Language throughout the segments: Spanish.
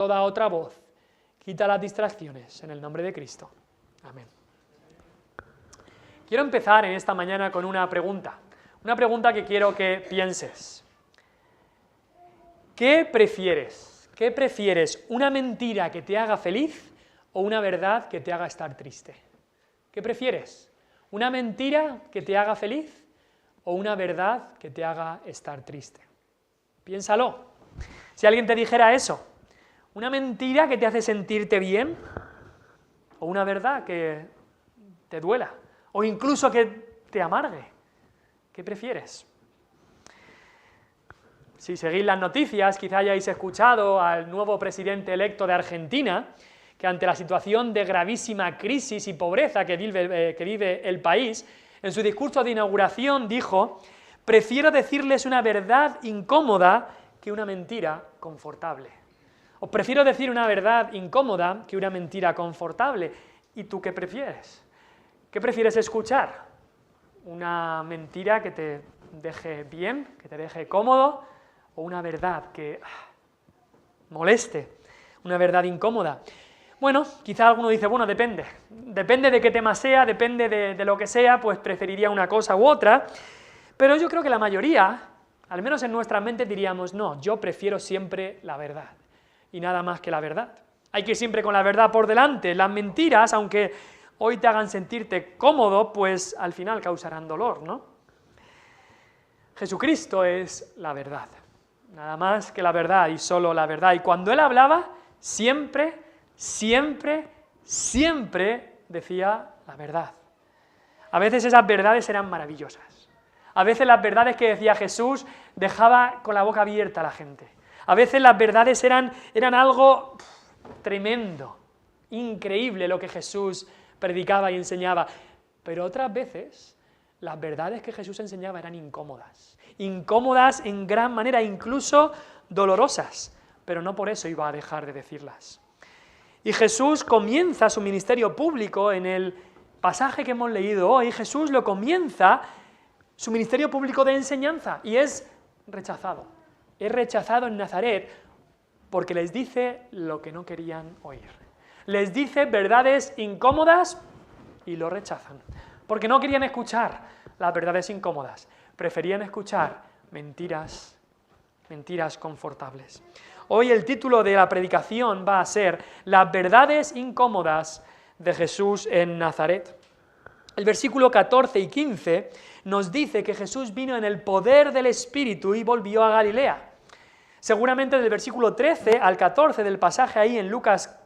toda otra voz, quita las distracciones en el nombre de Cristo. Amén. Quiero empezar en esta mañana con una pregunta que quiero que pienses. ¿Qué prefieres? ¿Qué prefieres, una mentira que te haga feliz o una verdad que te haga estar triste? ¿Qué prefieres? ¿Una mentira que te haga feliz o una verdad que te haga estar triste? Piénsalo. Si alguien te dijera eso, ¿una mentira que te hace sentirte bien o una verdad que te duela o incluso que te amargue? ¿Qué prefieres? Si seguís las noticias, quizá hayáis escuchado al nuevo presidente electo de Argentina, que ante la situación de gravísima crisis y pobreza que vive el país, en su discurso de inauguración dijo: prefiero decirles una verdad incómoda que una mentira confortable. Os prefiero decir una verdad incómoda que una mentira confortable. ¿Y tú qué prefieres? ¿Qué prefieres escuchar? ¿Una mentira que te deje bien, que te deje cómodo, o una verdad que moleste, una verdad incómoda? Bueno, quizá alguno dice, bueno, depende de qué tema sea, depende de lo que sea, pues preferiría una cosa u otra, pero yo creo que la mayoría, al menos en nuestra mente, diríamos, no, yo prefiero siempre la verdad, y nada más que la verdad. Hay que ir siempre con la verdad por delante. Las mentiras, aunque hoy te hagan sentirte cómodo, pues al final causarán dolor, ¿no? Jesucristo es la verdad, nada más que la verdad y solo la verdad. Y cuando Él hablaba, siempre decía la verdad. A veces esas verdades eran maravillosas. A veces las verdades que decía Jesús dejaba con la boca abierta a la gente. A veces las verdades eran algo tremendo, increíble lo que Jesús predicaba y enseñaba. Pero otras veces las verdades que Jesús enseñaba eran incómodas en gran manera, incluso dolorosas, pero no por eso iba a dejar de decirlas. Y Jesús comienza su ministerio público en el pasaje que hemos leído hoy. Jesús lo comienza su ministerio público de enseñanza y es rechazado. Es rechazado en Nazaret porque les dice lo que no querían oír. Les dice verdades incómodas y lo rechazan, porque no querían escuchar las verdades incómodas, preferían escuchar mentiras confortables. Hoy el título de la predicación va a ser Las verdades incómodas de Jesús en Nazaret. El versículo 14 y 15 nos dice que Jesús vino en el poder del Espíritu y volvió a Galilea. Seguramente del versículo 13 al 14 del pasaje ahí en Lucas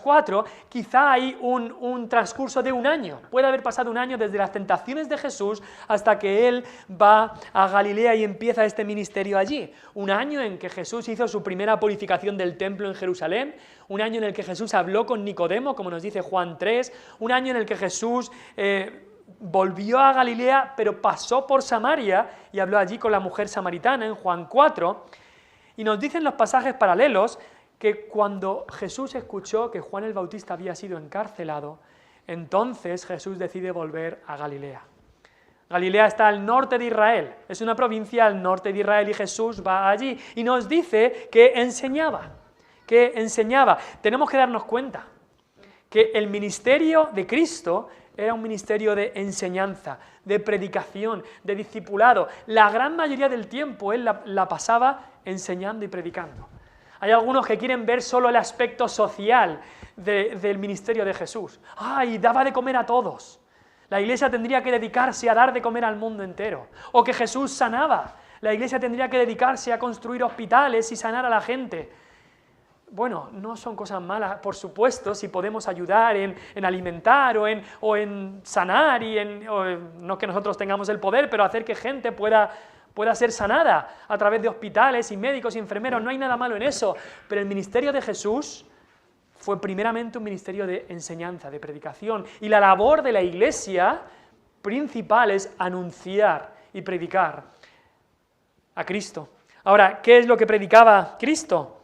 4, quizá hay un transcurso de un año. Puede haber pasado un año desde las tentaciones de Jesús hasta que Él va a Galilea y empieza este ministerio allí. Un año en que Jesús hizo su primera purificación del templo en Jerusalén, un año en el que Jesús habló con Nicodemo, como nos dice Juan 3, un año en el que Jesús volvió a Galilea, pero pasó por Samaria y habló allí con la mujer samaritana en Juan 4, y nos dicen los pasajes paralelos que cuando Jesús escuchó que Juan el Bautista había sido encarcelado, entonces Jesús decide volver a Galilea. Galilea está al norte de Israel, es una provincia al norte de Israel y Jesús va allí y nos dice que enseñaba. Tenemos que darnos cuenta que el ministerio de Cristo era un ministerio de enseñanza, de predicación, de discipulado. La gran mayoría del tiempo Él la pasaba enseñando y predicando. Hay algunos que quieren ver solo el aspecto social del ministerio de Jesús. ¡Ay, daba de comer a todos! La iglesia tendría que dedicarse a dar de comer al mundo entero. O que Jesús sanaba. La iglesia tendría que dedicarse a construir hospitales y sanar a la gente. Bueno, no son cosas malas, por supuesto, si podemos ayudar en alimentar o en sanar, no que nosotros tengamos el poder, pero hacer que gente pueda ser sanada a través de hospitales y médicos y enfermeros, no hay nada malo en eso, pero el ministerio de Jesús fue primeramente un ministerio de enseñanza, de predicación, y la labor de la iglesia principal es anunciar y predicar a Cristo. Ahora, ¿qué es lo que predicaba Cristo?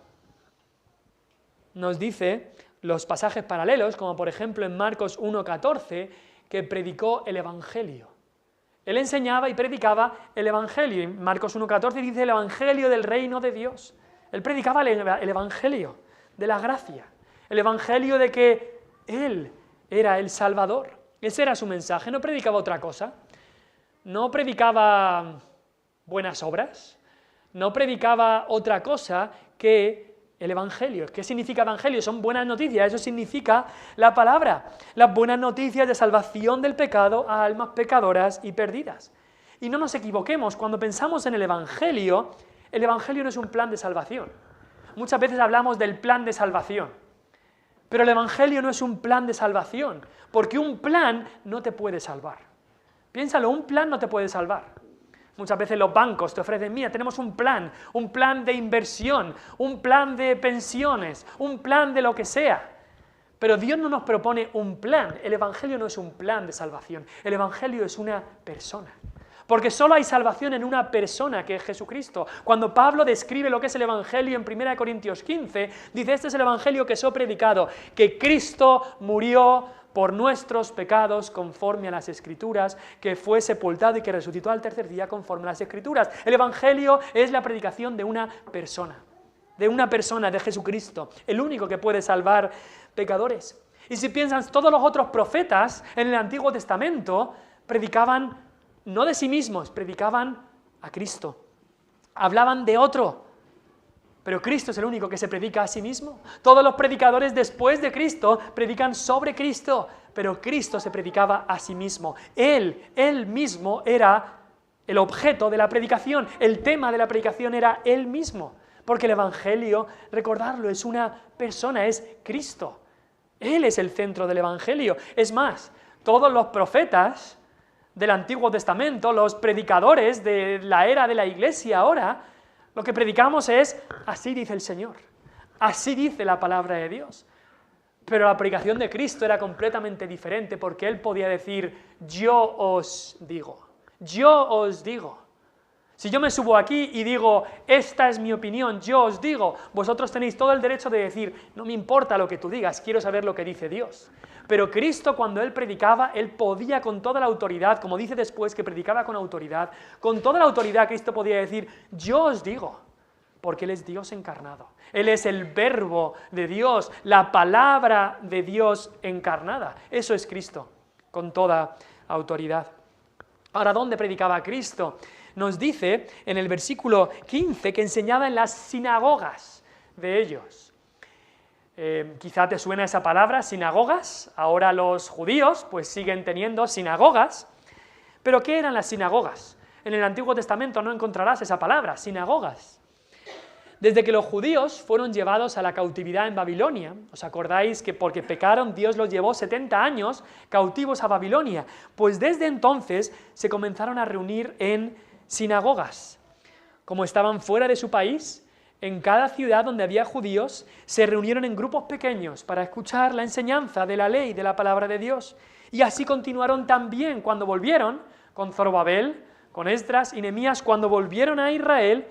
Nos dice los pasajes paralelos, como por ejemplo en Marcos 1,14, que predicó el Evangelio. Él enseñaba y predicaba el Evangelio. En Marcos 1,14 dice el Evangelio del reino de Dios. Él predicaba el Evangelio de la gracia, el evangelio de que Él era el Salvador. Ese era su mensaje, no predicaba otra cosa, no predicaba buenas obras, no predicaba otra cosa que el evangelio. ¿Qué significa evangelio? Son buenas noticias, eso significa la palabra, las buenas noticias de salvación del pecado a almas pecadoras y perdidas. Y no nos equivoquemos, cuando pensamos en el evangelio no es un plan de salvación. Muchas veces hablamos del plan de salvación, pero el evangelio no es un plan de salvación, porque un plan no te puede salvar. Piénsalo, un plan no te puede salvar. Muchas veces los bancos te ofrecen, mira, tenemos un plan de inversión, un plan de pensiones, un plan de lo que sea. Pero Dios no nos propone un plan, el evangelio no es un plan de salvación, el evangelio es una persona. Porque solo hay salvación en una persona, que es Jesucristo. Cuando Pablo describe lo que es el evangelio en 1 Corintios 15, dice, este es el evangelio que os he predicado, que Cristo murió por nuestros pecados conforme a las Escrituras, que fue sepultado y que resucitó al tercer día conforme a las Escrituras. El evangelio es la predicación de una persona, de Jesucristo, el único que puede salvar pecadores. Y si piensas, todos los otros profetas en el Antiguo Testamento predicaban no de sí mismos, predicaban a Cristo, hablaban de otro, pero Cristo es el único que se predica a sí mismo. Todos los predicadores después de Cristo predican sobre Cristo, pero Cristo se predicaba a sí mismo. Él mismo era el objeto de la predicación, el tema de la predicación era Él mismo, porque el evangelio, recordarlo, es una persona, es Cristo. Él es el centro del evangelio. Es más, todos los profetas del Antiguo Testamento, los predicadores de la era de la Iglesia ahora, lo que predicamos es, así dice el Señor, así dice la palabra de Dios. Pero la predicación de Cristo era completamente diferente, porque Él podía decir, yo os digo. Si yo me subo aquí y digo, esta es mi opinión, yo os digo, vosotros tenéis todo el derecho de decir, no me importa lo que tú digas, quiero saber lo que dice Dios. Pero Cristo, cuando Él predicaba, Él podía con toda la autoridad, como dice después que predicaba con toda la autoridad Cristo podía decir, yo os digo, porque Él es Dios encarnado. Él es el verbo de Dios, la palabra de Dios encarnada. Eso es Cristo, con toda autoridad. Ahora, ¿dónde predicaba Cristo? Nos dice en el versículo 15 que enseñaba en las sinagogas de ellos. Quizá te suena esa palabra, sinagogas. Ahora los judíos pues siguen teniendo sinagogas. ¿Pero qué eran las sinagogas? En el Antiguo Testamento no encontrarás esa palabra, sinagogas. Desde que los judíos fueron llevados a la cautividad en Babilonia, ¿os acordáis que porque pecaron Dios los llevó 70 años cautivos a Babilonia? Pues desde entonces se comenzaron a reunir en sinagogas. Como estaban fuera de su país, en cada ciudad donde había judíos, se reunieron en grupos pequeños para escuchar la enseñanza de la ley, de la palabra de Dios. Y así continuaron también cuando volvieron, con Zorobabel, con Esdras y Nehemías, cuando volvieron a Israel,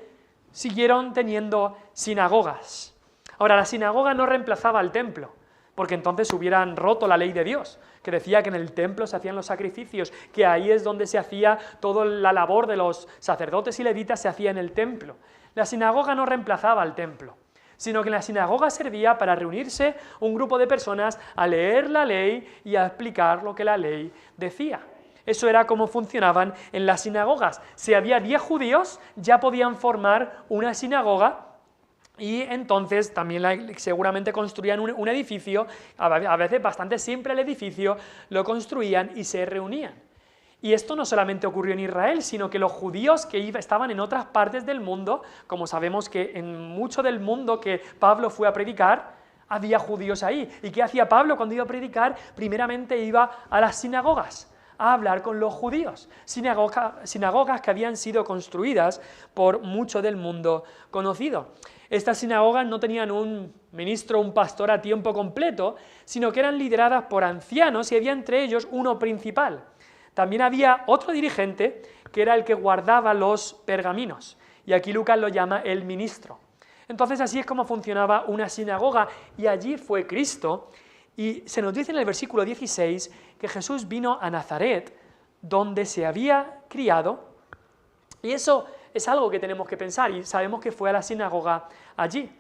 siguieron teniendo sinagogas. Ahora, la sinagoga no reemplazaba al templo, porque entonces hubieran roto la ley de Dios, que decía que en el templo se hacían los sacrificios, que ahí es donde se hacía toda la labor de los sacerdotes y levitas, se hacía en el templo. La sinagoga no reemplazaba al templo, sino que la sinagoga servía para reunirse un grupo de personas a leer la ley y a explicar lo que la ley decía. Eso era como funcionaban en las sinagogas. Si había 10 judíos, ya podían formar una sinagoga y entonces también seguramente construían un edificio, a veces bastante simple el edificio, lo construían y se reunían. Y esto no solamente ocurrió en Israel, sino que los judíos que estaban en otras partes del mundo, como sabemos que en mucho del mundo que Pablo fue a predicar, había judíos ahí. ¿Y qué hacía Pablo cuando iba a predicar? Primeramente iba a las sinagogas a hablar con los judíos, sinagogas que habían sido construidas por mucho del mundo conocido. Estas sinagogas no tenían un ministro, un pastor a tiempo completo, sino que eran lideradas por ancianos y había entre ellos uno principal. También había otro dirigente que era el que guardaba los pergaminos, y aquí Lucas lo llama el ministro. Entonces así es como funcionaba una sinagoga, y allí fue Cristo. Y se nos dice en el versículo 16 que Jesús vino a Nazaret, donde se había criado, y eso es algo que tenemos que pensar, y sabemos que fue a la sinagoga allí.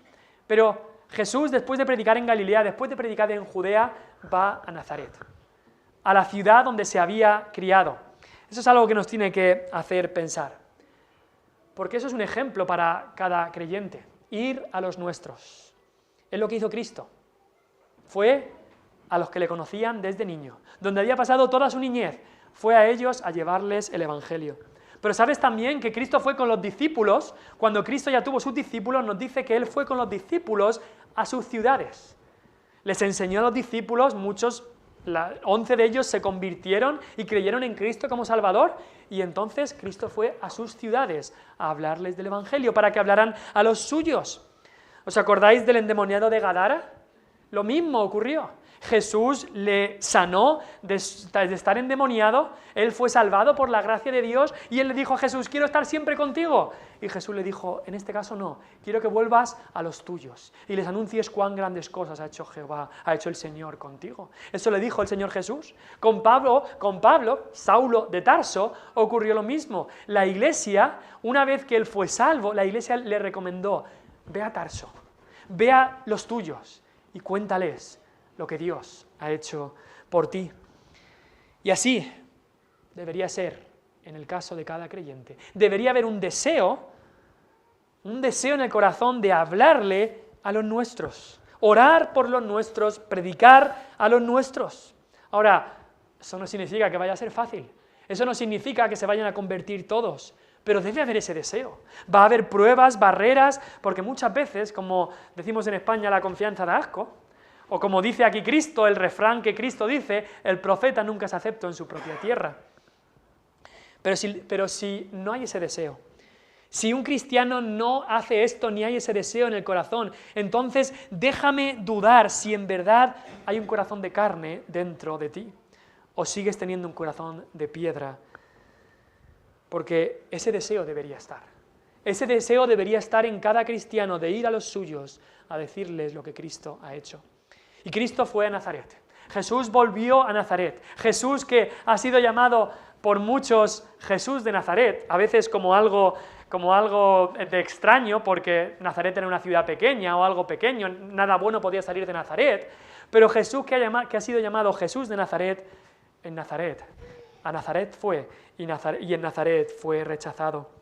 Pero Jesús, después de predicar en Galilea, después de predicar en Judea, va a Nazaret, a la ciudad donde se había criado. Eso es algo que nos tiene que hacer pensar, porque eso es un ejemplo para cada creyente, ir a los nuestros. Es lo que hizo Cristo. Fue a los que le conocían desde niño, donde había pasado toda su niñez, fue a ellos a llevarles el Evangelio. Pero sabes también que Cristo fue con los discípulos, cuando Cristo ya tuvo sus discípulos, nos dice que Él fue con los discípulos a sus ciudades. Les enseñó a los discípulos, 11 de ellos se convirtieron y creyeron en Cristo como Salvador, y entonces Cristo fue a sus ciudades a hablarles del Evangelio, para que hablaran a los suyos. ¿Os acordáis del endemoniado de Gadara? Lo mismo ocurrió. Jesús le sanó de estar endemoniado, él fue salvado por la gracia de Dios y él le dijo a Jesús, quiero estar siempre contigo. Y Jesús le dijo, en este caso no, quiero que vuelvas a los tuyos y les anuncies cuán grandes cosas ha hecho Jehová, ha hecho el Señor contigo. Eso le dijo el Señor Jesús. Con Pablo, Saulo de Tarso, ocurrió lo mismo. La iglesia, una vez que él fue salvo, la iglesia le recomendó, ve a Tarso, ve a los tuyos y cuéntales lo que Dios ha hecho por ti. Y así debería ser en el caso de cada creyente. Debería haber un deseo en el corazón de hablarle a los nuestros, orar por los nuestros, predicar a los nuestros. Ahora, eso no significa que vaya a ser fácil, eso no significa que se vayan a convertir todos, pero debe haber ese deseo. Va a haber pruebas, barreras, porque muchas veces, como decimos en España, la confianza da asco. O como dice aquí Cristo, el refrán que Cristo dice, el profeta nunca es acepto en su propia tierra. Pero si no hay ese deseo, si un cristiano no hace esto ni hay ese deseo en el corazón, entonces déjame dudar si en verdad hay un corazón de carne dentro de ti, o sigues teniendo un corazón de piedra, porque ese deseo debería estar. Ese deseo debería estar en cada cristiano de ir a los suyos a decirles lo que Cristo ha hecho. Y Cristo fue a Nazaret. Jesús volvió a Nazaret. Jesús, que ha sido llamado por muchos Jesús de Nazaret, a veces como algo de extraño, porque Nazaret era una ciudad pequeña o algo pequeño, nada bueno podía salir de Nazaret, pero Jesús que ha sido llamado Jesús de Nazaret, en Nazaret. A Nazaret fue y en Nazaret fue rechazado.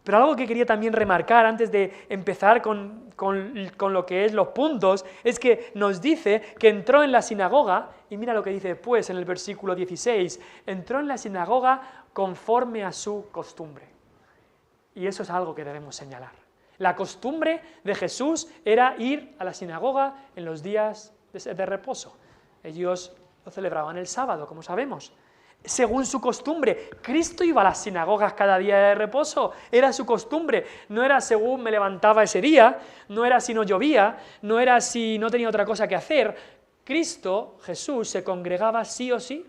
Pero algo que quería también remarcar antes de empezar con lo que es los puntos, es que nos dice que entró en la sinagoga, y mira lo que dice después en el versículo 16, entró en la sinagoga conforme a su costumbre. Y eso es algo que debemos señalar. La costumbre de Jesús era ir a la sinagoga en los días de reposo. Ellos lo celebraban el sábado, como sabemos. Según su costumbre, Cristo iba a las sinagogas cada día de reposo, era su costumbre, no era según me levantaba ese día, no era si no llovía, no era si no tenía otra cosa que hacer. Cristo, Jesús, se congregaba sí o sí,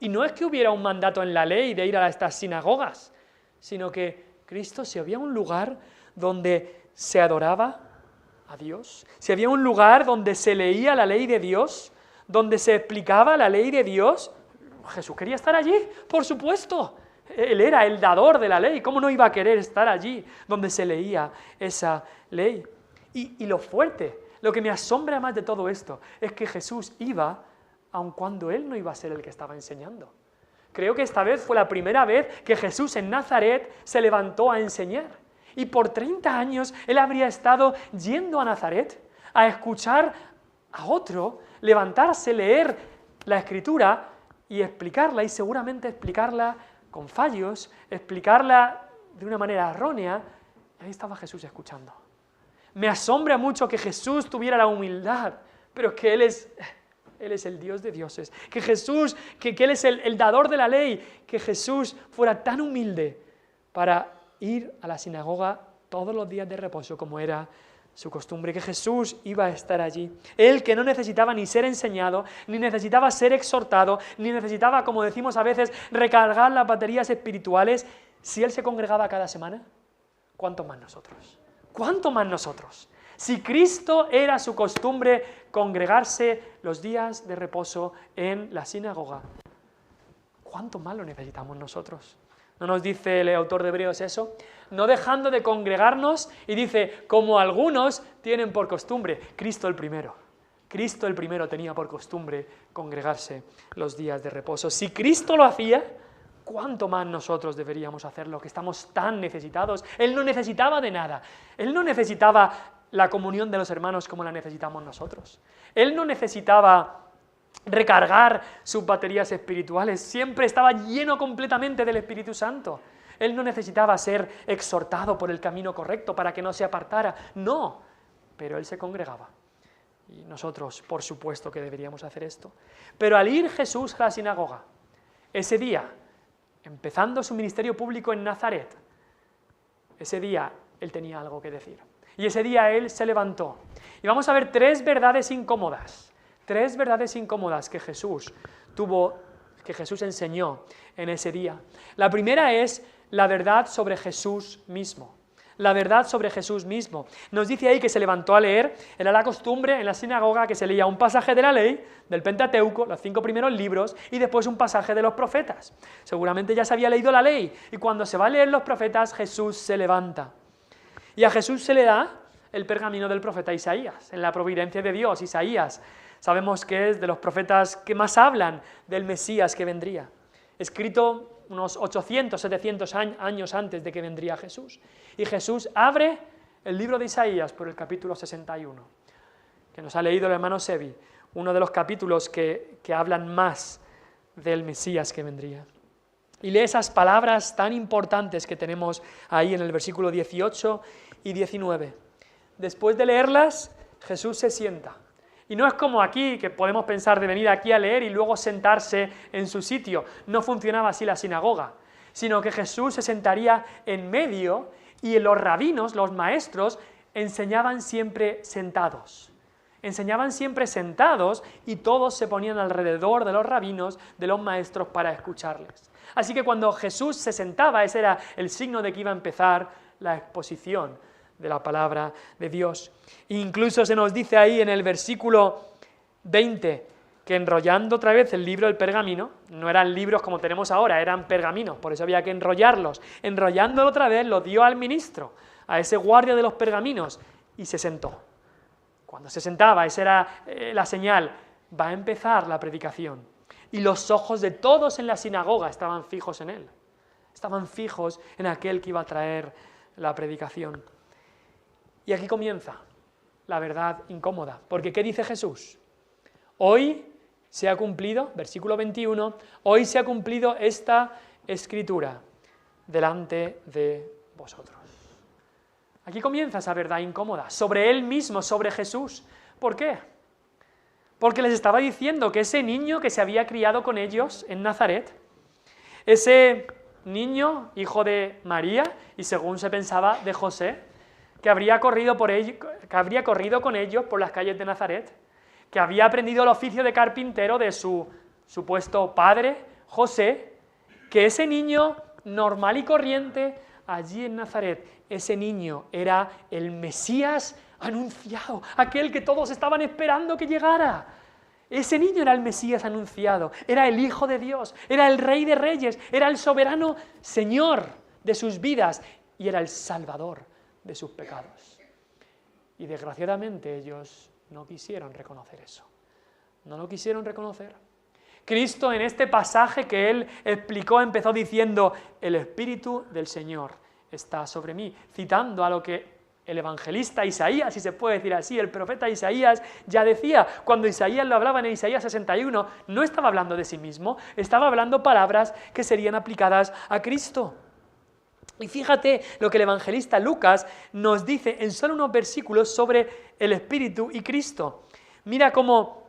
y no es que hubiera un mandato en la ley de ir a estas sinagogas, sino que Cristo, si había un lugar donde se adoraba a Dios, si había un lugar donde se leía la ley de Dios, donde se explicaba la ley de Dios, Jesús quería estar allí, por supuesto. Él era el dador de la ley, ¿cómo no iba a querer estar allí donde se leía esa ley? Y lo fuerte, lo que me asombra más de todo esto, es que Jesús iba, aun cuando él no iba a ser el que estaba enseñando. Creo que esta vez fue la primera vez que Jesús en Nazaret se levantó a enseñar. Y por 30 años él habría estado yendo a Nazaret a escuchar a otro levantarse, leer la Escritura y explicarla, y seguramente explicarla con fallos, explicarla de una manera errónea. Y ahí estaba Jesús escuchando. Me asombra mucho que Jesús tuviera la humildad, pero que Él es el Dios de dioses, que Jesús, que Él es el dador de la ley, que Jesús fuera tan humilde para ir a la sinagoga todos los días de reposo como era su costumbre, que Jesús iba a estar allí. Él que no necesitaba ni ser enseñado, ni necesitaba ser exhortado, ni necesitaba, como decimos a veces, recargar las baterías espirituales. Si Él se congregaba cada semana, ¿cuánto más nosotros? ¿Cuánto más nosotros? Si Cristo era su costumbre congregarse los días de reposo en la sinagoga, ¿cuánto más lo necesitamos nosotros? ¿No nos dice el autor de Hebreos eso? No dejando de congregarnos, y dice, como algunos tienen por costumbre. Cristo el primero tenía por costumbre congregarse los días de reposo. Si Cristo lo hacía, ¿cuánto más nosotros deberíamos hacerlo, que estamos tan necesitados? Él no necesitaba de nada. Él no necesitaba la comunión de los hermanos como la necesitamos nosotros. Él no necesitaba recargar sus baterías espirituales. Siempre estaba lleno completamente del Espíritu Santo. Él no necesitaba ser exhortado por el camino correcto para que no se apartara. No, pero él se congregaba. Y nosotros, por supuesto, que deberíamos hacer esto. Pero al ir Jesús a la sinagoga, ese día, empezando su ministerio público en Nazaret, ese día él tenía algo que decir. Y ese día él se levantó. Y vamos a ver tres verdades incómodas que Jesús enseñó en ese día. La primera es la verdad sobre Jesús mismo. La verdad sobre Jesús mismo. Nos dice ahí que se levantó a leer. Era la costumbre en la sinagoga que se leía un pasaje de la ley, del Pentateuco, los 5 primeros libros, y después un pasaje de los profetas. Seguramente ya se había leído la ley, y cuando se va a leer los profetas, Jesús se levanta. Y a Jesús se le da el pergamino del profeta Isaías, en la providencia de Dios. Isaías, sabemos que es de los profetas que más hablan del Mesías que vendría, escrito unos 800, 700 años antes de que vendría Jesús. Y Jesús abre el libro de Isaías por el capítulo 61, que nos ha leído el hermano Sebi, uno de los capítulos que hablan más del Mesías que vendría. Y lee esas palabras tan importantes que tenemos ahí en el versículo 18 y 19. Después de leerlas, Jesús se sienta. Y no es como aquí, que podemos pensar de venir aquí a leer y luego sentarse en su sitio. No funcionaba así la sinagoga, sino que Jesús se sentaría en medio y los rabinos, los maestros, enseñaban siempre sentados. Enseñaban siempre sentados y todos se ponían alrededor de los rabinos, de los maestros, para escucharles. Así que cuando Jesús se sentaba, ese era el signo de que iba a empezar la exposición de la palabra de Dios. Incluso se nos dice ahí en el versículo 20 que enrollando otra vez el libro del pergamino, no eran libros como tenemos ahora, eran pergaminos, por eso había que enrollarlos. Enrollándolo otra vez lo dio al ministro, a ese guardia de los pergaminos, y se sentó. Cuando se sentaba, esa era la señal, va a empezar la predicación. Y los ojos de todos en la sinagoga estaban fijos en él, estaban fijos en aquel que iba a traer la predicación. Y aquí comienza la verdad incómoda, porque ¿qué dice Jesús? Hoy se ha cumplido, versículo 21, hoy se ha cumplido esta escritura delante de vosotros. Aquí comienza esa verdad incómoda, sobre él mismo, sobre Jesús. ¿Por qué? Porque les estaba diciendo que ese niño que se había criado con ellos en Nazaret, ese niño, hijo de María, y según se pensaba de José, que habría corrido con ellos por las calles de Nazaret, que había aprendido el oficio de carpintero de su supuesto padre, José, que ese niño normal y corriente, allí en Nazaret, ese niño era el Mesías anunciado, aquel que todos estaban esperando que llegara. Ese niño era el Mesías anunciado, era el Hijo de Dios, era el Rey de Reyes, era el soberano Señor de sus vidas y era el Salvador de sus pecados. Y desgraciadamente ellos no quisieron reconocer eso, no lo quisieron reconocer. Cristo en este pasaje que él explicó empezó diciendo, el Espíritu del Señor está sobre mí, citando a lo que el evangelista Isaías, si se puede decir así, el profeta Isaías ya decía, cuando Isaías lo hablaba en Isaías 61, no estaba hablando de sí mismo, estaba hablando palabras que serían aplicadas a Cristo. Y fíjate lo que el evangelista Lucas nos dice en solo unos versículos sobre el Espíritu y Cristo. Mira cómo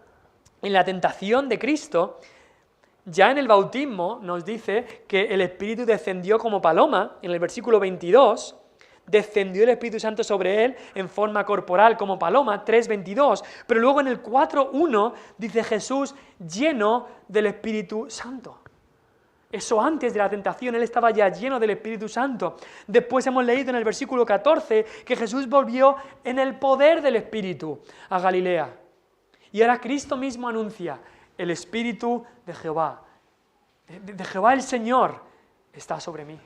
en la tentación de Cristo, ya en el bautismo nos dice que el Espíritu descendió como paloma, en el versículo 22, descendió el Espíritu Santo sobre él en forma corporal como paloma, 3:22, pero luego en el 4:1 dice Jesús lleno del Espíritu Santo. Eso antes de la tentación, él estaba ya lleno del Espíritu Santo. Después hemos leído en el versículo 14 que Jesús volvió en el poder del Espíritu a Galilea. Y ahora Cristo mismo anuncia el Espíritu de Jehová el Señor, está sobre mí.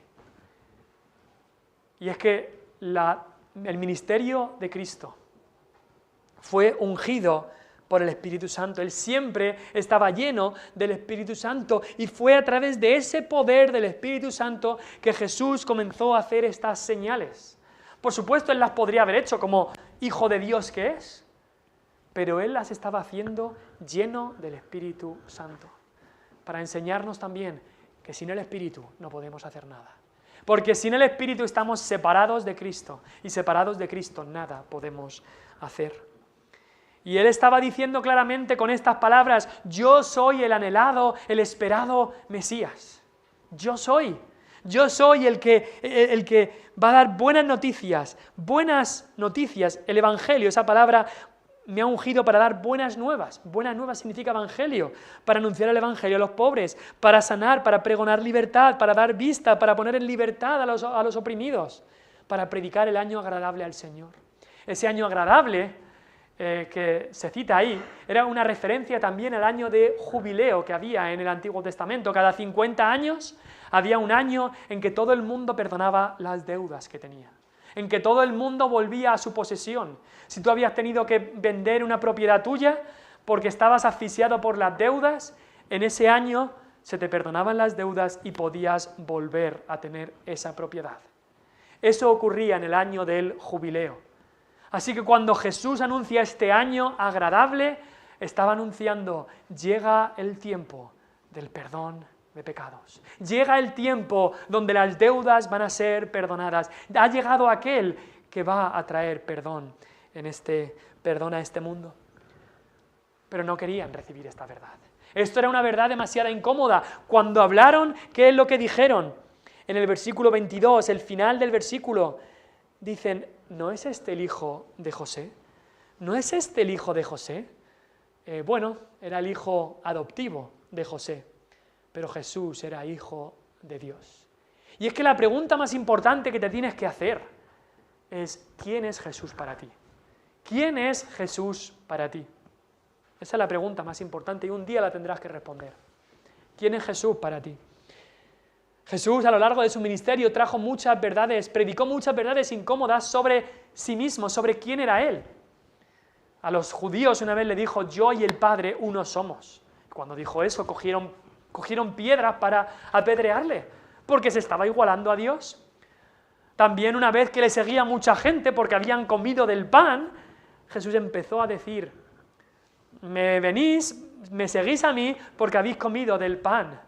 Y es que el ministerio de Cristo fue ungido por el Espíritu Santo. Él siempre estaba lleno del Espíritu Santo y fue a través de ese poder del Espíritu Santo que Jesús comenzó a hacer estas señales. Por supuesto, Él las podría haber hecho como Hijo de Dios que es, pero Él las estaba haciendo lleno del Espíritu Santo, para enseñarnos también que sin el Espíritu no podemos hacer nada. Porque sin el Espíritu estamos separados de Cristo, y separados de Cristo nada podemos hacer. Y Él estaba diciendo claramente con estas palabras: yo soy el anhelado, el esperado Mesías. Yo soy el que va a dar buenas noticias. El Evangelio, esa palabra me ha ungido para dar buenas nuevas. Buenas nuevas significa Evangelio, para anunciar el Evangelio a los pobres, para sanar, para pregonar libertad, para dar vista, para poner en libertad a los oprimidos, para predicar el año agradable al Señor. Ese año agradable que se cita ahí, era una referencia también al año de jubileo que había en el Antiguo Testamento. Cada 50 años había un año en que todo el mundo perdonaba las deudas que tenía, en que todo el mundo volvía a su posesión. Si tú habías tenido que vender una propiedad tuya porque estabas asfixiado por las deudas, en ese año se te perdonaban las deudas y podías volver a tener esa propiedad. Eso ocurría en el año del jubileo. Así que cuando Jesús anuncia este año agradable, estaba anunciando: llega el tiempo del perdón de pecados. Llega el tiempo donde las deudas van a ser perdonadas. Ha llegado aquel que va a traer perdón a este mundo. Pero no querían recibir esta verdad. Esto era una verdad demasiado incómoda. Cuando hablaron, ¿qué es lo que dijeron? En el versículo 22, el final del versículo, dicen: ¿no es este el hijo de José? ¿No es este el hijo de José? Bueno, era el hijo adoptivo de José, pero Jesús era hijo de Dios. Y es que la pregunta más importante que te tienes que hacer es: ¿quién es Jesús para ti? ¿Quién es Jesús para ti? Esa es la pregunta más importante y un día la tendrás que responder. ¿Quién es Jesús para ti? Jesús, a lo largo de su ministerio, trajo muchas verdades, predicó muchas verdades incómodas sobre sí mismo, sobre quién era Él. A los judíos una vez le dijo: yo y el Padre uno somos. Cuando dijo eso, cogieron piedras para apedrearle, porque se estaba igualando a Dios. También una vez que le seguía mucha gente porque habían comido del pan, Jesús empezó a decir: me seguís a mí porque habéis comido del pan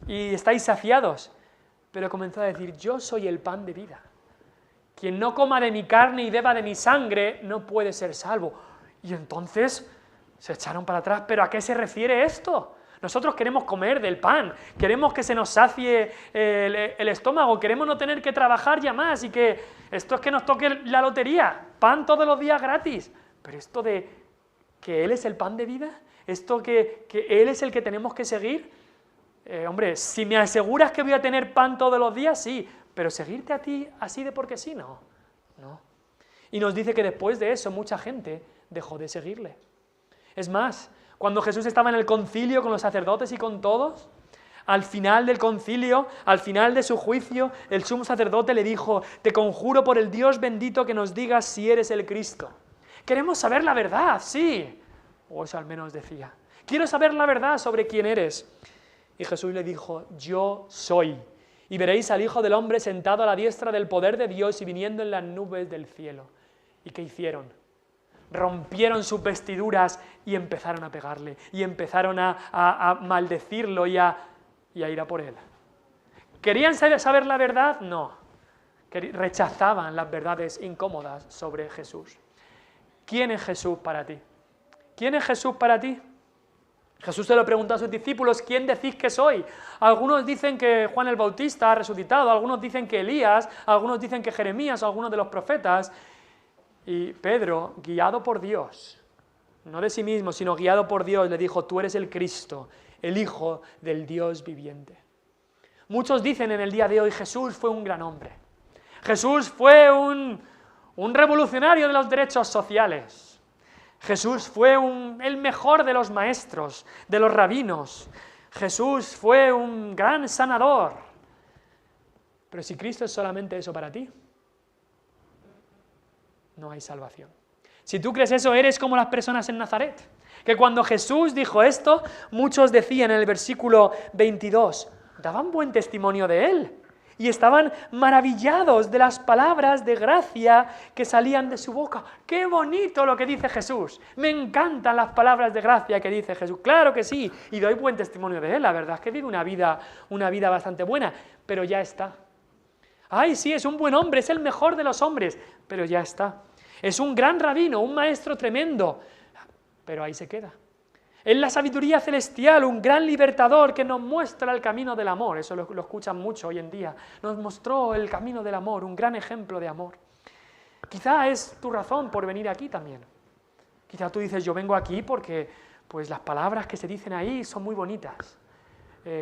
y estáis saciados. Pero comenzó a decir: yo soy el pan de vida. Quien no coma de mi carne y beba de mi sangre no puede ser salvo. Y entonces se echaron para atrás. ¿Pero a qué se refiere esto? Nosotros queremos comer del pan, queremos que se nos sacie el estómago, queremos no tener que trabajar ya más y que esto es que nos toque la lotería, pan todos los días gratis. Pero esto de que Él es el pan de vida, esto que Él es el que tenemos que seguir, hombre, si me aseguras que voy a tener pan todos los días, sí, pero seguirte a ti así de porque sí, no. Y nos dice que después de eso mucha gente dejó de seguirle. Es más, cuando Jesús estaba en el concilio con los sacerdotes y con todos, al final del concilio, al final de su juicio, el sumo sacerdote le dijo: te conjuro por el Dios bendito que nos digas si eres el Cristo. Queremos saber la verdad, sí. O eso al menos decía. Quiero saber la verdad sobre quién eres. Y Jesús le dijo: yo soy. Y veréis al Hijo del Hombre sentado a la diestra del poder de Dios y viniendo en las nubes del cielo. ¿Y qué hicieron? Rompieron sus vestiduras y empezaron a pegarle, y empezaron a maldecirlo y a ir a por él. ¿Querían saber la verdad? No. Rechazaban las verdades incómodas sobre Jesús. ¿Quién es Jesús para ti? ¿Quién es Jesús para ti? Jesús se lo preguntó a sus discípulos: ¿quién decís que soy? Algunos dicen que Juan el Bautista ha resucitado, algunos dicen que Elías, algunos dicen que Jeremías, algunos de los profetas. Y Pedro, guiado por Dios, no de sí mismo, sino guiado por Dios, le dijo: tú eres el Cristo, el Hijo del Dios viviente. Muchos dicen en el día de hoy: Jesús fue un gran hombre. Jesús fue un revolucionario de los derechos sociales. Jesús fue el mejor de los maestros, de los rabinos. Jesús fue un gran sanador. Pero si Cristo es solamente eso para ti, no hay salvación. Si tú crees eso, eres como las personas en Nazaret, que cuando Jesús dijo esto, muchos decían en el versículo 22, daban buen testimonio de él y estaban maravillados de las palabras de gracia que salían de su boca. ¡Qué bonito lo que dice Jesús! Me encantan las palabras de gracia que dice Jesús. Claro que sí, y doy buen testimonio de él. La verdad es que vive una vida bastante buena, pero ya está. ¡Ay, sí, es un buen hombre, es el mejor de los hombres! Pero ya está. Es un gran rabino, un maestro tremendo, pero ahí se queda. Es la sabiduría celestial, un gran libertador que nos muestra el camino del amor. Eso lo escuchan mucho hoy en día. Nos mostró el camino del amor, un gran ejemplo de amor. Quizá es tu razón por venir aquí también. Quizá tú dices, yo vengo aquí porque pues, las palabras que se dicen ahí son muy bonitas.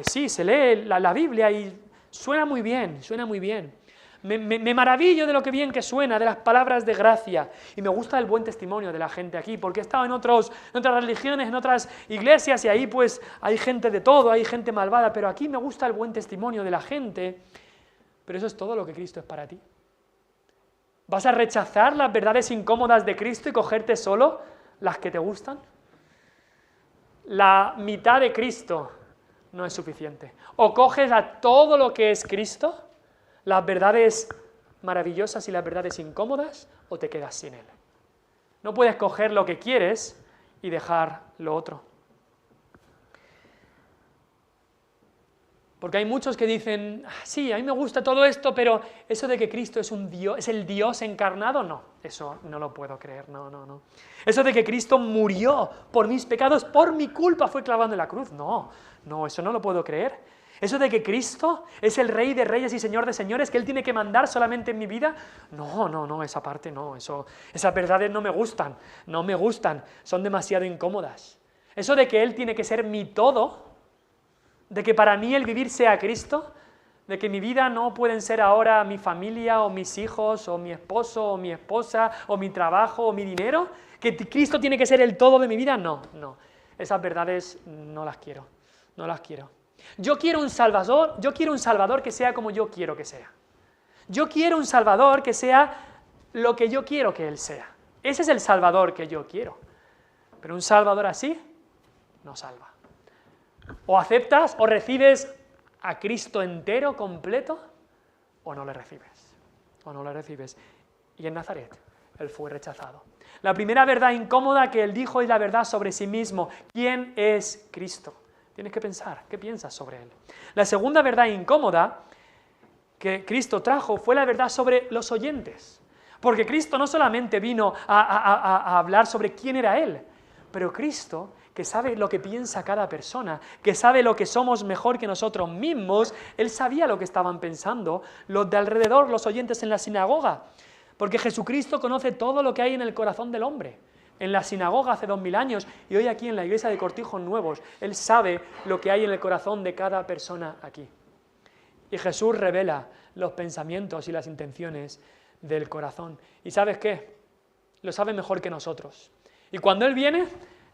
Sí, se lee la Biblia y suena muy bien, suena muy bien. Me maravillo de lo que bien que suena, de las palabras de gracia, y me gusta el buen testimonio de la gente aquí, porque he estado en otras religiones, en otras iglesias, y ahí pues hay gente de todo, hay gente malvada, pero aquí me gusta el buen testimonio de la gente. Pero eso es todo lo que Cristo es para ti. ¿Vas a rechazar las verdades incómodas de Cristo y cogerte solo las que te gustan? La mitad de Cristo no es suficiente. O coges a todo lo que es Cristo, las verdades maravillosas y las verdades incómodas, o te quedas sin él. No puedes coger lo que quieres y dejar lo otro. Porque hay muchos que dicen, sí, a mí me gusta todo esto, pero eso de que Cristo es un Dios, es el Dios encarnado, no, eso no lo puedo creer, no. Eso de que Cristo murió por mis pecados, por mi culpa fue clavado en la cruz, no, eso no lo puedo creer. Eso de que Cristo es el Rey de Reyes y Señor de Señores, que Él tiene que mandar solamente en mi vida, no, esa parte no, esas verdades no me gustan, son demasiado incómodas. Eso de que Él tiene que ser mi todo, de que para mí el vivir sea Cristo, de que mi vida no pueden ser ahora mi familia o mis hijos o mi esposo o mi esposa o mi trabajo o mi dinero, que Cristo tiene que ser el todo de mi vida, no, esas verdades no las quiero. Yo quiero un Salvador que sea como yo quiero que sea. Yo quiero un Salvador que sea lo que yo quiero que Él sea. Ese es el Salvador que yo quiero. Pero un Salvador así no salva. O aceptas o recibes a Cristo entero, completo, o no le recibes. Y en Nazaret Él fue rechazado. La primera verdad incómoda que Él dijo es la verdad sobre sí mismo. ¿Quién es Cristo? Tienes que pensar, ¿qué piensas sobre Él? La segunda verdad incómoda que Cristo trajo fue la verdad sobre los oyentes. Porque Cristo no solamente vino a hablar sobre quién era Él, pero Cristo, que sabe lo que piensa cada persona, que sabe lo que somos mejor que nosotros mismos, Él sabía lo que estaban pensando los de alrededor, los oyentes en la sinagoga. Porque Jesucristo conoce todo lo que hay en el corazón del hombre. En la sinagoga hace 2000 años y hoy aquí en la iglesia de Cortijos Nuevos, Él sabe lo que hay en el corazón de cada persona aquí. Y Jesús revela los pensamientos y las intenciones del corazón. ¿Y sabes qué? Lo sabe mejor que nosotros. Y cuando Él viene,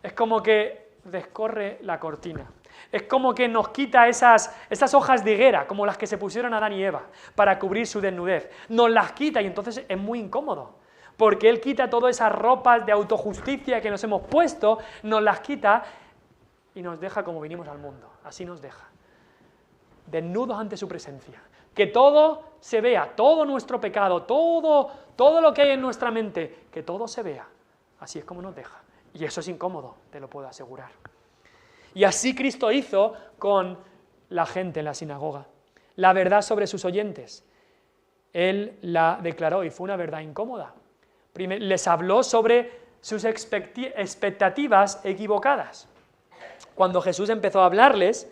es como que descorre la cortina. Es como que nos quita esas hojas de higuera, como las que se pusieron Adán y Eva, para cubrir su desnudez. Nos las quita y entonces es muy incómodo. Porque Él quita todas esas ropas de autojusticia que nos hemos puesto, nos las quita y nos deja como vinimos al mundo. Así nos deja. Desnudos ante su presencia. Que todo se vea, todo nuestro pecado, todo lo que hay en nuestra mente, que todo se vea. Así es como nos deja. Y eso es incómodo, te lo puedo asegurar. Y así Cristo hizo con la gente en la sinagoga. La verdad sobre sus oyentes. Él la declaró y fue una verdad incómoda. Les habló sobre sus expectativas equivocadas. Cuando Jesús empezó a hablarles,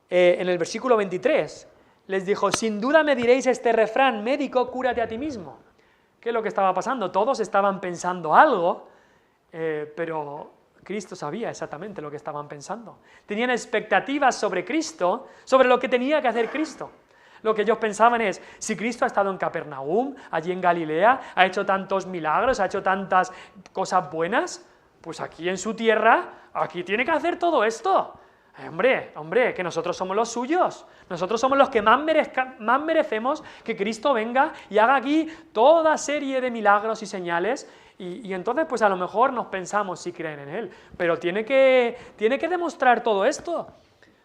en el versículo 23, les dijo, sin duda me diréis este refrán, médico, cúrate a ti mismo. ¿Qué es lo que estaba pasando? Todos estaban pensando algo, pero Cristo sabía exactamente lo que estaban pensando. Tenían expectativas sobre Cristo, sobre lo que tenía que hacer Cristo. Lo que ellos pensaban es, si Cristo ha estado en Capernaum, allí en Galilea, ha hecho tantos milagros, ha hecho tantas cosas buenas, pues aquí en su tierra, aquí tiene que hacer todo esto. Hombre, que nosotros somos los suyos. Nosotros somos los que más merecemos que Cristo venga y haga aquí toda serie de milagros y señales. Y entonces, pues a lo mejor nos pensamos si creen en Él. Pero tiene que demostrar todo esto.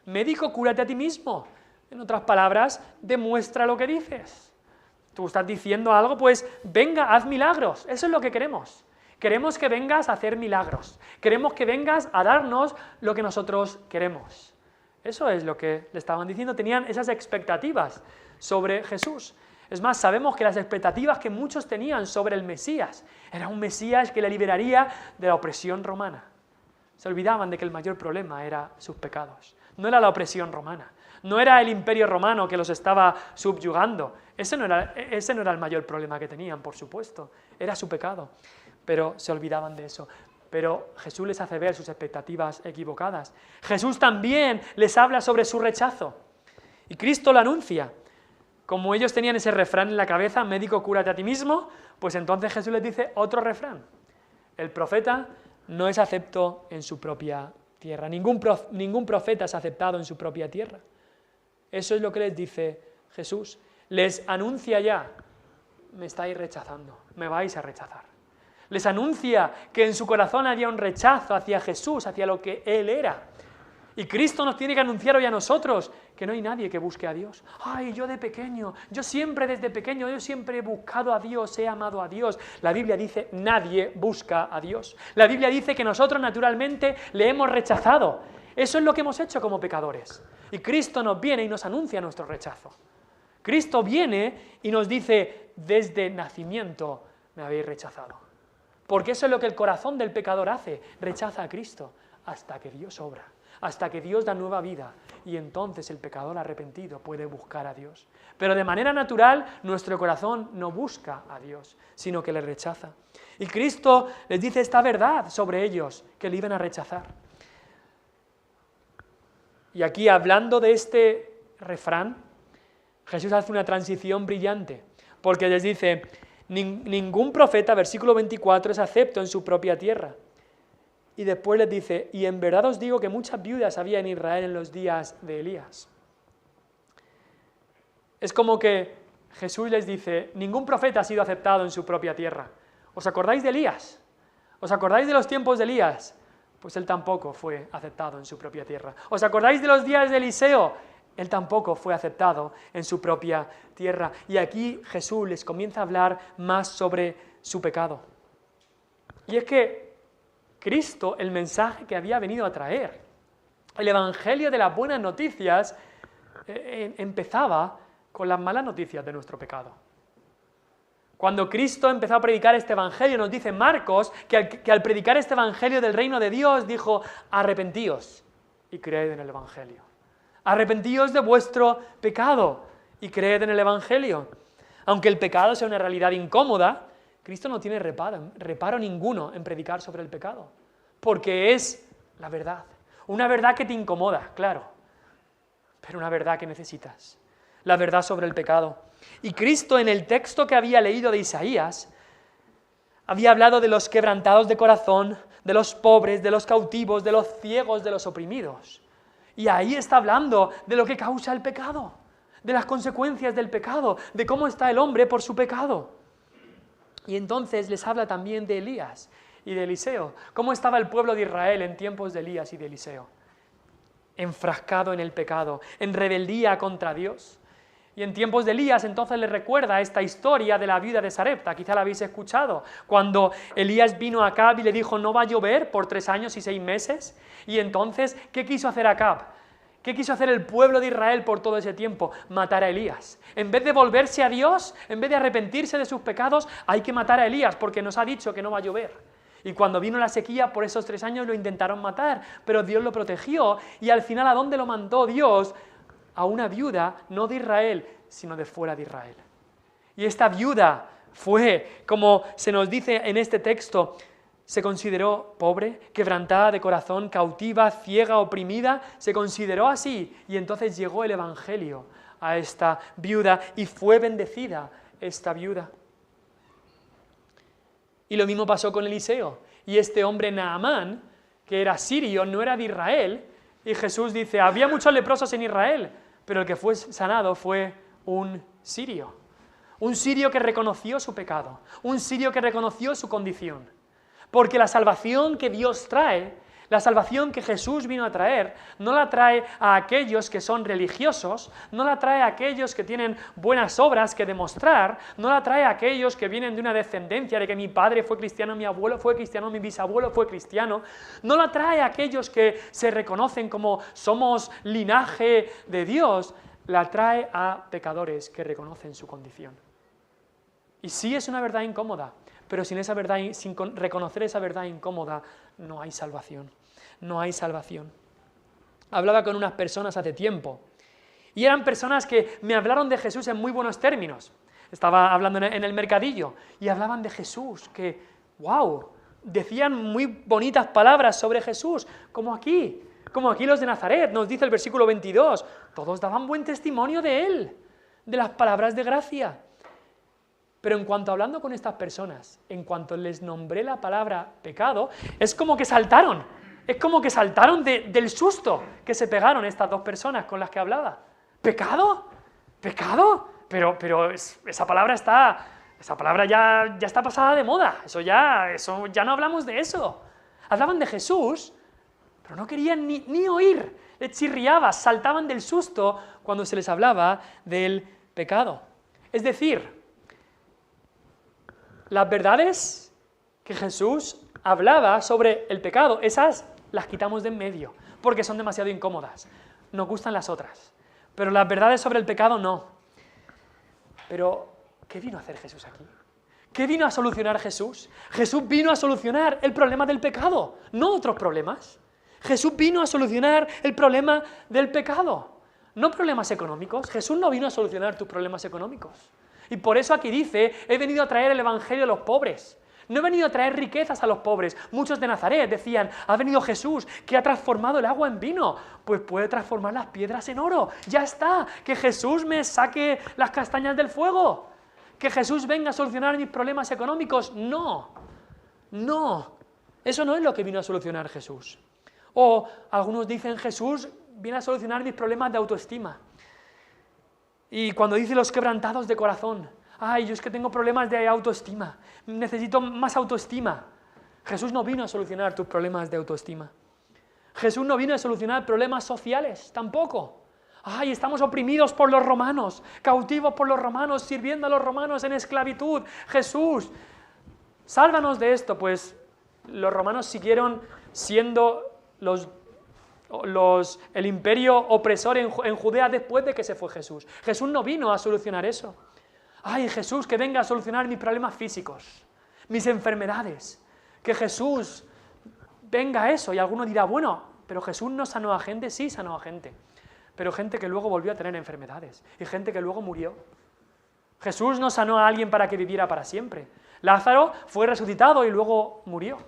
Médico, cúrate a ti mismo. En otras palabras, demuestra lo que dices. Tú estás diciendo algo, pues venga, haz milagros. Eso es lo que queremos. Queremos que vengas a hacer milagros. Queremos que vengas a darnos lo que nosotros queremos. Eso es lo que le estaban diciendo. Tenían esas expectativas sobre Jesús. Es más, sabemos que las expectativas que muchos tenían sobre el Mesías era un Mesías que le liberaría de la opresión romana. Se olvidaban de que el mayor problema era sus pecados. No era la opresión romana. No era el imperio romano que los estaba subyugando. Ese no era el mayor problema que tenían, por supuesto. Era su pecado. Pero se olvidaban de eso. Pero Jesús les hace ver sus expectativas equivocadas. Jesús también les habla sobre su rechazo. Y Cristo lo anuncia. Como ellos tenían ese refrán en la cabeza, médico, cúrate a ti mismo, pues entonces Jesús les dice otro refrán. El profeta no es acepto en su propia tierra. Ningún profeta es aceptado en su propia tierra. Eso es lo que les dice Jesús. Les anuncia ya, me estáis rechazando, me vais a rechazar. Les anuncia que en su corazón había un rechazo hacia Jesús, hacia lo que Él era. Y Cristo nos tiene que anunciar hoy a nosotros que no hay nadie que busque a Dios. Ay, yo desde pequeño, yo siempre he buscado a Dios, he amado a Dios. La Biblia dice, nadie busca a Dios. La Biblia dice que nosotros naturalmente le hemos rechazado. Eso es lo que hemos hecho como pecadores. Y Cristo nos viene y nos anuncia nuestro rechazo. Cristo viene y nos dice, desde nacimiento me habéis rechazado. Porque eso es lo que el corazón del pecador hace, rechaza a Cristo hasta que Dios obra, hasta que Dios da nueva vida. Y entonces el pecador arrepentido puede buscar a Dios. Pero de manera natural nuestro corazón no busca a Dios, sino que le rechaza. Y Cristo les dice esta verdad sobre ellos, que le iban a rechazar. Y aquí, hablando de este refrán, Jesús hace una transición brillante, porque les dice, ningún profeta, versículo 24, es acepto en su propia tierra. Y después les dice, y en verdad os digo que muchas viudas había en Israel en los días de Elías. Es como que Jesús les dice, ningún profeta ha sido aceptado en su propia tierra. ¿Os acordáis de Elías? ¿Os acordáis de los tiempos de Elías? Pues él tampoco fue aceptado en su propia tierra. ¿Os acordáis de los días de Eliseo? Él tampoco fue aceptado en su propia tierra. Y aquí Jesús les comienza a hablar más sobre su pecado. Y es que Cristo, el mensaje que había venido a traer, el evangelio de las buenas noticias, empezaba con las malas noticias de nuestro pecado. Cuando Cristo empezó a predicar este evangelio, nos dice Marcos que al predicar este evangelio del reino de Dios, dijo, arrepentíos y creed en el evangelio. Arrepentíos de vuestro pecado y creed en el evangelio. Aunque el pecado sea una realidad incómoda, Cristo no tiene reparo ninguno en predicar sobre el pecado, porque es la verdad. Una verdad que te incomoda, claro, pero una verdad que necesitas. La verdad sobre el pecado. Y Cristo, en el texto que había leído de Isaías, había hablado de los quebrantados de corazón, de los pobres, de los cautivos, de los ciegos, de los oprimidos. Y ahí está hablando de lo que causa el pecado, de las consecuencias del pecado, de cómo está el hombre por su pecado. Y entonces les habla también de Elías y de Eliseo. ¿Cómo estaba el pueblo de Israel en tiempos de Elías y de Eliseo? Enfrascado en el pecado, en rebeldía contra Dios. Y en tiempos de Elías entonces les recuerda esta historia de la viuda de Sarepta, quizá la habéis escuchado, cuando Elías vino a Acab y le dijo no va a llover por 3 años y 6 meses, y entonces, ¿qué quiso hacer Acab? ¿Qué quiso hacer el pueblo de Israel por todo ese tiempo? Matar a Elías. En vez de volverse a Dios, en vez de arrepentirse de sus pecados, hay que matar a Elías porque nos ha dicho que no va a llover. Y cuando vino la sequía, por esos 3 años lo intentaron matar, pero Dios lo protegió, y al final, ¿a dónde lo mandó Dios? A una viuda, no de Israel, sino de fuera de Israel. Y esta viuda fue, como se nos dice en este texto, se consideró pobre, quebrantada de corazón, cautiva, ciega, oprimida, se consideró así, y entonces llegó el evangelio a esta viuda y fue bendecida esta viuda. Y lo mismo pasó con Eliseo, y este hombre Naamán, que era sirio, no era de Israel, Y Jesús dice, había muchos leprosos en Israel, pero el que fue sanado fue un sirio. Un sirio que reconoció su pecado, un sirio que reconoció su condición. Porque la salvación que Dios trae, la salvación que Jesús vino a traer, no la trae a aquellos que son religiosos, no la trae a aquellos que tienen buenas obras que demostrar, no la trae a aquellos que vienen de una descendencia de que mi padre fue cristiano, mi abuelo fue cristiano, mi bisabuelo fue cristiano, no la trae a aquellos que se reconocen como somos linaje de Dios, la trae a pecadores que reconocen su condición. Y sí es una verdad incómoda, pero sin reconocer esa verdad incómoda no hay salvación. No hay salvación. Hablaba con unas personas hace tiempo y eran personas que me hablaron de Jesús en muy buenos términos. Estaba hablando en el mercadillo y hablaban de Jesús, que, wow, decían muy bonitas palabras sobre Jesús, como aquí los de Nazaret, nos dice el versículo 22, todos daban buen testimonio de él, de las palabras de gracia. Pero en cuanto hablando con estas personas, en cuanto les nombré la palabra pecado, es como que saltaron del susto que se pegaron estas dos personas con las que hablaba. ¿Pecado? ¿Pecado? Pero esa palabra ya está pasada de moda, eso ya no hablamos de eso. Hablaban de Jesús, pero no querían ni oír, les chirriaba, saltaban del susto cuando se les hablaba del pecado. Es decir, las verdades que Jesús hablaba sobre el pecado, esas las quitamos de en medio, porque son demasiado incómodas. Nos gustan las otras, pero las verdades sobre el pecado no. Pero, ¿qué vino a hacer Jesús aquí? ¿Qué vino a solucionar Jesús? Jesús vino a solucionar el problema del pecado, no otros problemas. Jesús vino a solucionar el problema del pecado, no problemas económicos. Jesús no vino a solucionar tus problemas económicos. Y por eso aquí dice, he venido a traer el evangelio a los pobres. No he venido a traer riquezas a los pobres. Muchos de Nazaret decían, ha venido Jesús, que ha transformado el agua en vino. Pues puede transformar las piedras en oro. Ya está, que Jesús me saque las castañas del fuego. Que Jesús venga a solucionar mis problemas económicos. No, eso no es lo que vino a solucionar Jesús. O algunos dicen, Jesús viene a solucionar mis problemas de autoestima. Y cuando dice los quebrantados de corazón, ay, yo es que tengo problemas de autoestima, necesito más autoestima. Jesús no vino a solucionar tus problemas de autoestima. Jesús no vino a solucionar problemas sociales, tampoco. Ay, estamos oprimidos por los romanos, cautivos por los romanos, sirviendo a los romanos en esclavitud. Jesús, sálvanos de esto. Pues los romanos siguieron siendo el imperio opresor en Judea después de que se fue Jesús. Jesús no vino a solucionar eso. Ay, Jesús, que venga a solucionar mis problemas físicos, mis enfermedades. Que Jesús venga a eso. Y alguno dirá, bueno, pero Jesús no sanó a gente. Sí, sanó a gente. Pero gente que luego volvió a tener enfermedades. Y gente que luego murió. Jesús no sanó a alguien para que viviera para siempre. Lázaro fue resucitado y luego murió.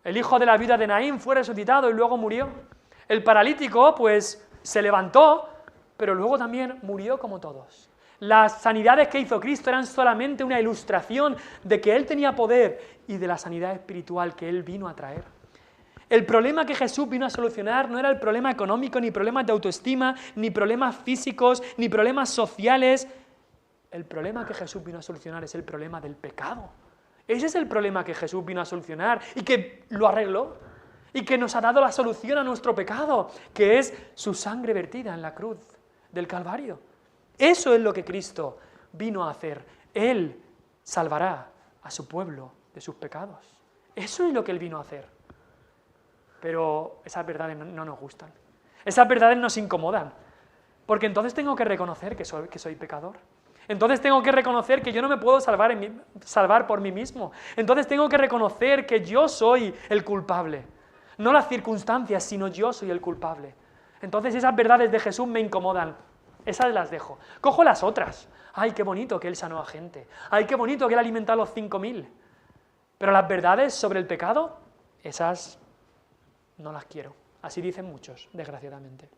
El hijo de la viuda de Naín fue resucitado y luego murió. El paralítico, pues, se levantó, pero luego también murió como todos. Las sanidades que hizo Cristo eran solamente una ilustración de que Él tenía poder y de la sanidad espiritual que Él vino a traer. El problema que Jesús vino a solucionar no era el problema económico, ni problemas de autoestima, ni problemas físicos, ni problemas sociales. El problema que Jesús vino a solucionar es el problema del pecado. Ese es el problema que Jesús vino a solucionar y que lo arregló y que nos ha dado la solución a nuestro pecado, que es su sangre vertida en la cruz del Calvario. Eso es lo que Cristo vino a hacer. Él salvará a su pueblo de sus pecados. Eso es lo que Él vino a hacer. Pero esas verdades no nos gustan. Esas verdades nos incomodan. Porque entonces tengo que reconocer que soy pecador. Entonces tengo que reconocer que yo no me puedo salvar por mí mismo. Entonces tengo que reconocer que yo soy el culpable. No las circunstancias, sino yo soy el culpable. Entonces esas verdades de Jesús me incomodan. Esas las dejo. Cojo las otras. Ay, qué bonito que Él sanó a gente. Ay, qué bonito que Él alimentó a los 5.000. Pero las verdades sobre el pecado, esas no las quiero. Así dicen muchos, desgraciadamente.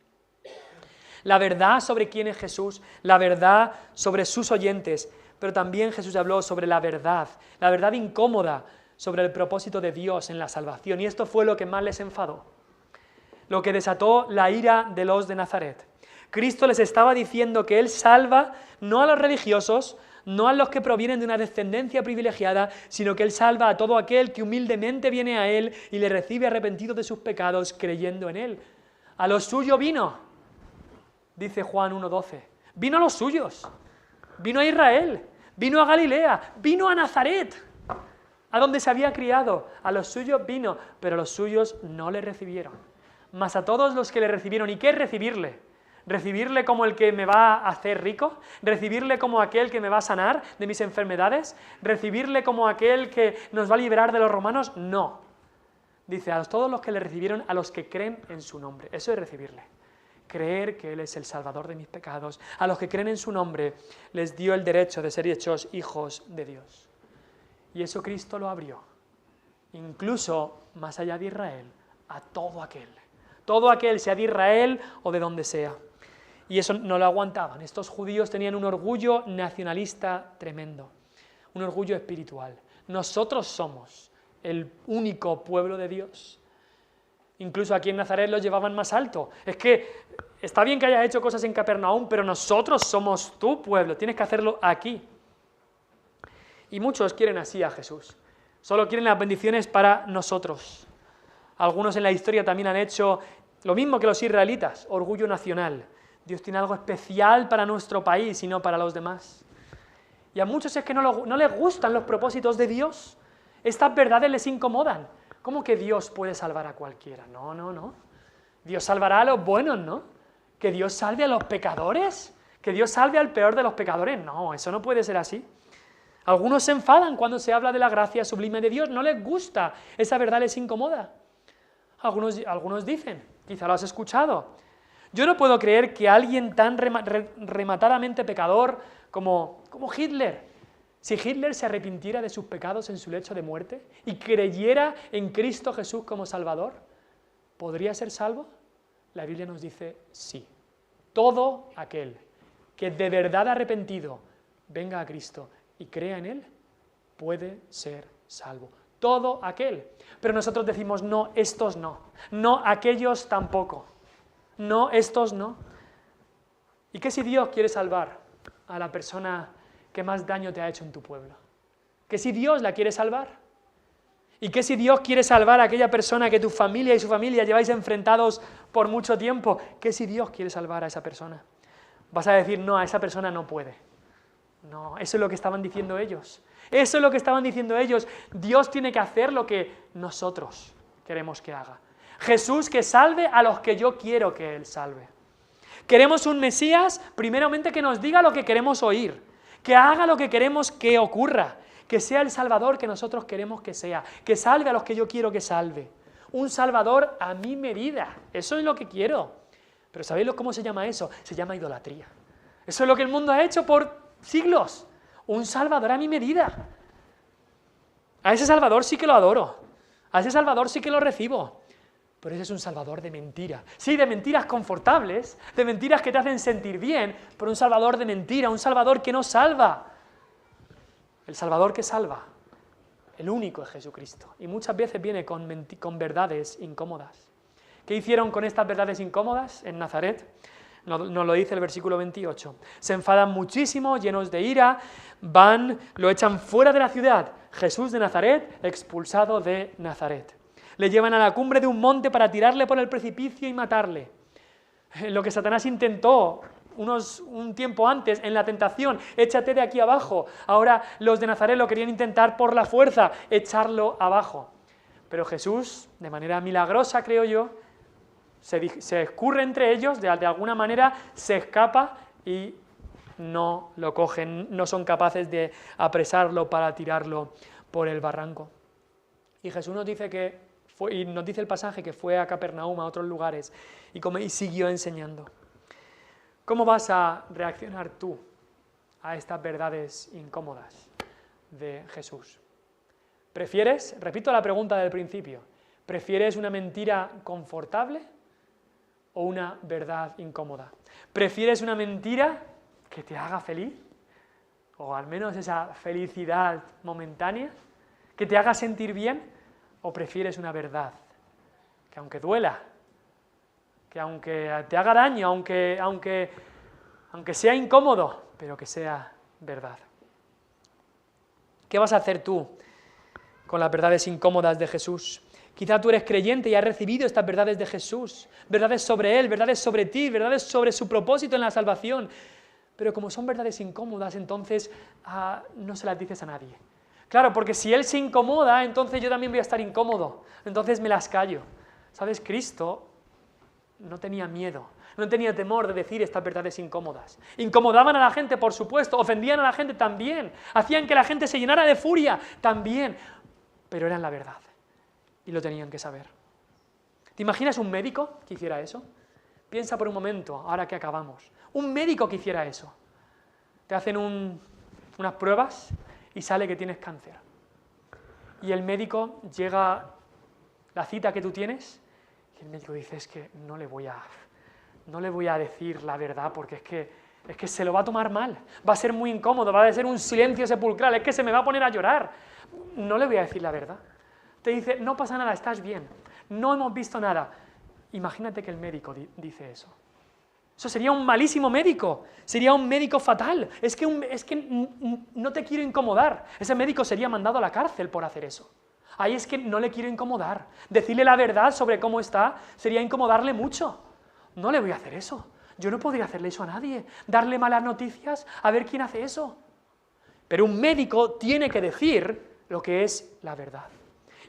La verdad sobre quién es Jesús, la verdad sobre sus oyentes, pero también Jesús habló sobre la verdad incómoda sobre el propósito de Dios en la salvación. Y esto fue lo que más les enfadó. lo que desató la ira de los de Nazaret. Cristo les estaba diciendo que Él salva no a los religiosos, no a los que provienen de una descendencia privilegiada, sino que Él salva a todo aquel que humildemente viene a Él y le recibe arrepentido de sus pecados creyendo en Él. A los suyos vino, dice Juan 1:12. Vino a los suyos, vino a Israel, vino a Galilea, vino a Nazaret, a donde se había criado. A los suyos vino, pero los suyos no le recibieron. Mas a todos los que le recibieron, ¿y qué es recibirle? ¿Recibirle como el que me va a hacer rico? ¿Recibirle como aquel que me va a sanar de mis enfermedades? ¿Recibirle como aquel que nos va a liberar de los romanos? No. Dice, a todos los que le recibieron, a los que creen en su nombre. Eso es recibirle. Creer que Él es el Salvador de mis pecados. A los que creen en su nombre, les dio el derecho de ser hechos hijos de Dios. Y eso Cristo lo abrió, incluso más allá de Israel, a todo aquel, sea de Israel o de donde sea. Y eso no lo aguantaban. Estos judíos tenían un orgullo nacionalista tremendo, un orgullo espiritual. Nosotros somos el único pueblo de Dios. Incluso aquí en Nazaret lo llevaban más alto. Es que está bien que hayas hecho cosas en Capernaum, pero nosotros somos tu pueblo, tienes que hacerlo aquí. Y muchos quieren así a Jesús. Solo quieren las bendiciones para nosotros. Algunos en la historia también han hecho lo mismo que los israelitas, orgullo nacional. Dios tiene algo especial para nuestro país y no para los demás. Y a muchos es que no les gustan los propósitos de Dios. Estas verdades les incomodan. ¿Cómo que Dios puede salvar a cualquiera? No. Dios salvará a los buenos, ¿no? ¿Que Dios salve a los pecadores? ¿Que Dios salve al peor de los pecadores? No, eso no puede ser así. Algunos se enfadan cuando se habla de la gracia sublime de Dios, no les gusta, esa verdad les incomoda. Algunos dicen, quizá lo has escuchado, yo no puedo creer que alguien tan rematadamente pecador como Hitler, si Hitler se arrepintiera de sus pecados en su lecho de muerte y creyera en Cristo Jesús como Salvador, ¿podría ser salvo? La Biblia nos dice sí. Todo aquel que de verdad arrepentido venga a Cristo y crea en Él, puede ser salvo. Todo aquel. Pero nosotros decimos, no, estos no. No, aquellos tampoco. No, estos no. ¿Y qué si Dios quiere salvar a la persona que más daño te ha hecho en tu pueblo? ¿Qué si Dios la quiere salvar? ¿Y qué si Dios quiere salvar a aquella persona que tu familia y su familia lleváis enfrentados por mucho tiempo? ¿Qué si Dios quiere salvar a esa persona? Vas a decir, no, a esa persona no puede. No, eso es lo que estaban diciendo ellos. Eso es lo que estaban diciendo ellos. Dios tiene que hacer lo que nosotros queremos que haga. Jesús que salve a los que yo quiero que Él salve. Queremos un Mesías, primeramente que nos diga lo que queremos oír, que haga lo que queremos que ocurra, que sea el Salvador que nosotros queremos que sea, que salve a los que yo quiero que salve. Un Salvador a mi medida. Eso es lo que quiero. Pero ¿sabéis cómo se llama eso? Se llama idolatría. Eso es lo que el mundo ha hecho por siglos. Un Salvador a mi medida. A ese Salvador sí que lo adoro. A ese Salvador sí que lo recibo. Pero ese es un Salvador de mentira. Sí, de mentiras confortables, de mentiras que te hacen sentir bien, pero un Salvador de mentira, un Salvador que no salva. El Salvador que salva, el único es Jesucristo. Y muchas veces viene con verdades incómodas. ¿Qué hicieron con estas verdades incómodas en Nazaret? Nos lo dice el versículo 28. Se enfadan muchísimo, llenos de ira, lo echan fuera de la ciudad. Jesús de Nazaret, expulsado de Nazaret. Le llevan a la cumbre de un monte para tirarle por el precipicio y matarle. Lo que Satanás intentó un tiempo antes en la tentación, échate de aquí abajo. Ahora los de Nazaret lo querían intentar por la fuerza, echarlo abajo. Pero Jesús, de manera milagrosa creo yo, se escurre entre ellos, de alguna manera se escapa y no lo cogen, no son capaces de apresarlo para tirarlo por el barranco. Y Jesús nos dice y nos dice el pasaje que fue a Capernaum, a otros lugares, y siguió enseñando. ¿Cómo vas a reaccionar tú a estas verdades incómodas de Jesús? ¿Prefieres, repito la pregunta del principio, ¿prefieres una mentira confortable o una verdad incómoda? ¿Prefieres una mentira que te haga feliz? O al menos esa felicidad momentánea, que te haga sentir bien, ¿o prefieres una verdad que aunque duela, que aunque te haga daño, aunque sea incómodo, pero que sea verdad. ¿Qué vas a hacer tú con las verdades incómodas de Jesús? Quizá tú eres creyente y has recibido estas verdades de Jesús, verdades sobre Él, verdades sobre ti, verdades sobre su propósito en la salvación, pero como son verdades incómodas, entonces no se las dices a nadie. Claro, porque si Él se incomoda, entonces yo también voy a estar incómodo, entonces me las callo. ¿Sabes? Cristo no tenía miedo, no tenía temor de decir estas verdades incómodas. Incomodaban a la gente, por supuesto, ofendían a la gente también, hacían que la gente se llenara de furia también, pero eran la verdad y lo tenían que saber. ¿Te imaginas un médico que hiciera eso? Piensa por un momento, ahora que acabamos, un médico que hiciera eso. Te hacen unas pruebas y sale que tienes cáncer. Y el médico llega la cita que tú tienes y el médico dice, es que no le voy a decir la verdad porque es que se lo va a tomar mal, va a ser muy incómodo, va a ser un silencio sepulcral, es que se me va a poner a llorar. No le voy a decir la verdad. Te dice, no pasa nada, estás bien, no hemos visto nada. Imagínate que el médico dice eso. Eso sería un malísimo médico, sería un médico fatal. Es que no te quiero incomodar. Ese médico sería mandado a la cárcel por hacer eso. Ahí es que no le quiero incomodar. Decirle la verdad sobre cómo está sería incomodarle mucho. No le voy a hacer eso. Yo no podría hacerle eso a nadie. Darle malas noticias, a ver quién hace eso. Pero un médico tiene que decir lo que es la verdad.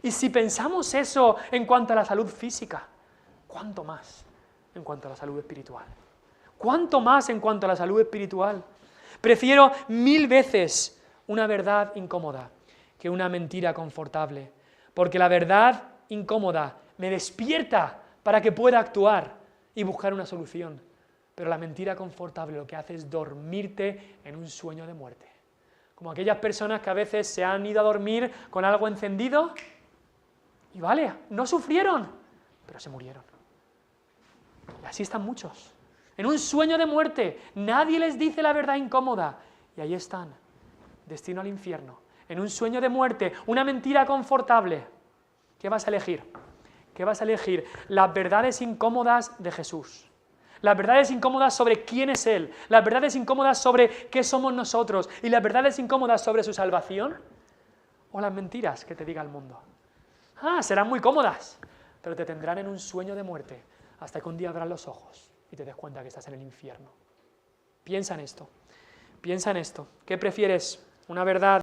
Y si pensamos eso en cuanto a la salud física, ¿cuánto más en cuanto a la salud espiritual? ¿Cuánto más en cuanto a la salud espiritual? Prefiero 1000 veces una verdad incómoda que una mentira confortable, porque la verdad incómoda me despierta para que pueda actuar y buscar una solución, pero la mentira confortable lo que hace es dormirte en un sueño de muerte. Como aquellas personas que a veces se han ido a dormir con algo encendido y vale, no sufrieron, pero se murieron. Y así están muchos. En un sueño de muerte, nadie les dice la verdad incómoda. Y ahí están, destino al infierno. En un sueño de muerte, una mentira confortable. ¿Qué vas a elegir? ¿Qué vas a elegir? Las verdades incómodas de Jesús. Las verdades incómodas sobre quién es Él. Las verdades incómodas sobre qué somos nosotros. Y las verdades incómodas sobre su salvación. O las mentiras que te diga el mundo. Serán muy cómodas, pero te tendrán en un sueño de muerte hasta que un día abras los ojos y te des cuenta que estás en el infierno. Piensa en esto. ¿Qué prefieres? ¿Una verdad